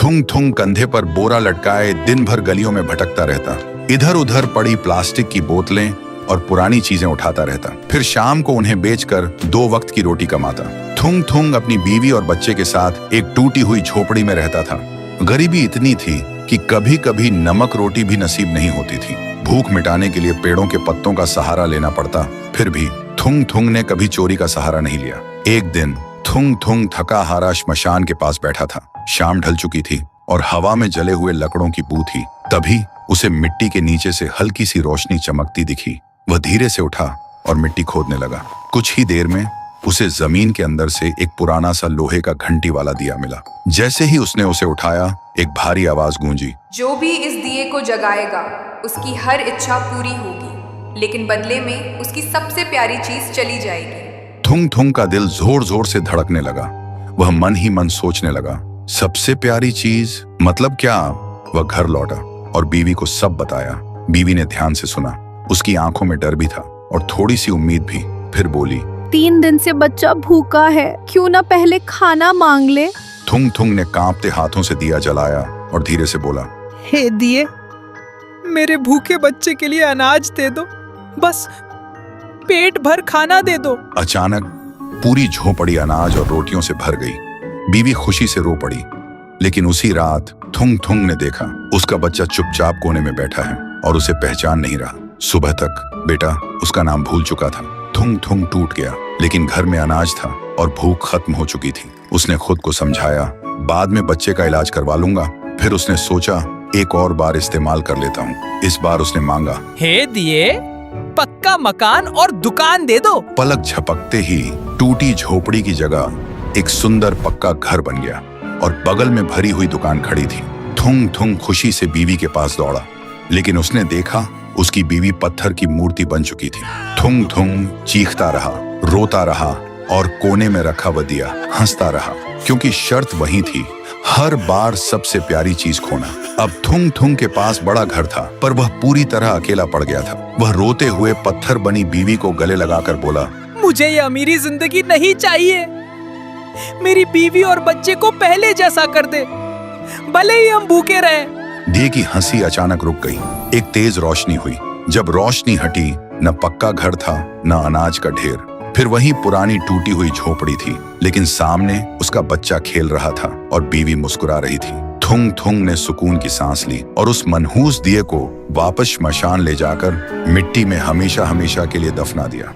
थुंग थुंग कंधे पर बोरा लटकाए दिन भर गलियों में भटकता रहता। इधर उधर पड़ी प्लास्टिक की बोतलें और पुरानी चीजें उठाता रहता। फिर शाम को उन्हें बेचकर 2 वक्त की रोटी कमाता। थुंग थुंग अपनी बीवी और बच्चे के साथ एक टूटी हुई झोपड़ी में रहता था। गरीबी इतनी थी कि कभी कभी नमक रोटी भी नसीब नहीं होती थी। भूख मिटाने के लिए पेड़ों के पत्तों का सहारा लेना पड़ता। फिर भी थुंग थुंग ने कभी चोरी का सहारा नहीं लिया। एक दिन थुंग थुंग थका हारा श्मशान के पास बैठा था। शाम ढल चुकी थी और हवा में जले हुए लकड़ों की बू थी। तभी उसे मिट्टी के नीचे से हल्की सी रोशनी चमकती दिखी। वह धीरे से उठा और मिट्टी खोदने लगा। कुछ ही देर में उसे जमीन के अंदर से एक पुराना सा लोहे का घंटी वाला दिया मिला। जैसे ही उसने उसे उठाया, एक भारी आवाज गूंजी, जो भी इस दिए को जगाएगा उसकी हर इच्छा पूरी होगी, लेकिन बदले में उसकी सबसे प्यारी चीज चली जाएगी। थुंग थुंग का दिल जोर जोर से धड़कने लगा। वह मन ही मन सोचने लगा, सबसे प्यारी चीज मतलब क्या? वह घर लौटा और बीवी को सब बताया। बीवी ने ध्यान से सुना। उसकी आंखों में डर भी था और थोड़ी सी उम्मीद भी। फिर बोली, 3 दिन से बच्चा भूखा है, क्यों ना पहले खाना मांग ले। थुंग थुंग ने कांपते हाथों से दिया जलाया और धीरे से बोला, हे दिए, मेरे भूखे बच्चे के लिए अनाज दे दो, बस पेट भर खाना दे दो। अचानक पूरी झोपड़ी अनाज और रोटियों से भर गई। बीवी खुशी से रो पड़ी। लेकिन उसी रात थुंग थुंग ने देखा उसका बच्चा चुपचाप कोने में बैठा है और उसे पहचान नहीं रहा। सुबह तक बेटा उसका नाम भूल चुका था। थुंग थुंग टूट गया, लेकिन घर में अनाज था और भूख खत्म हो चुकी थी। उसने खुद को समझाया, बाद में बच्चे का इलाज करवा लूंगा। फिर उसने सोचा, एक और बार इस्तेमाल कर लेता हूँ। इस बार उसने मांगा, हे दिए, पक्का मकान और दुकान दे दो। पलक झपकते ही टूटी झोपड़ी की जगह एक सुंदर पक्का घर बन गया और बगल में भरी हुई दुकान खड़ी थी। थुंग थुंग खुशी से बीवी के पास दौड़ा, लेकिन उसने देखा उसकी बीवी पत्थर की मूर्ति बन चुकी थी। थुंग थुंग चीखता रहा, रोता रहा और कोने में रखा वह दिया हंसता रहा, क्योंकि शर्त वही थी, हर बार सबसे प्यारी चीज खोना। अब थुंग थुंग के पास बड़ा घर था, पर वह पूरी तरह अकेला पड़ गया था। वह रोते हुए पत्थर बनी बीवी को गले लगाकर बोला, मुझे ये अमीरी जिंदगी नहीं चाहिए। मेरी बीवी और बच्चे को पहले जैसा कर दे, भले ही हम भूखे रहें। दिए की हंसी अचानक रुक गई। एक तेज रोशनी हुई। जब रोशनी हटी, न पक्का घर था न अनाज का ढेर। फिर वही पुरानी टूटी हुई झोपड़ी थी, लेकिन सामने उसका बच्चा खेल रहा था और बीवी मुस्कुरा रही थी। थुंग थुंग ने सुकून की सांस ली और उस मनहूस दिए को वापस श्मशान ले जाकर मिट्टी में हमेशा हमेशा के लिए दफना दिया।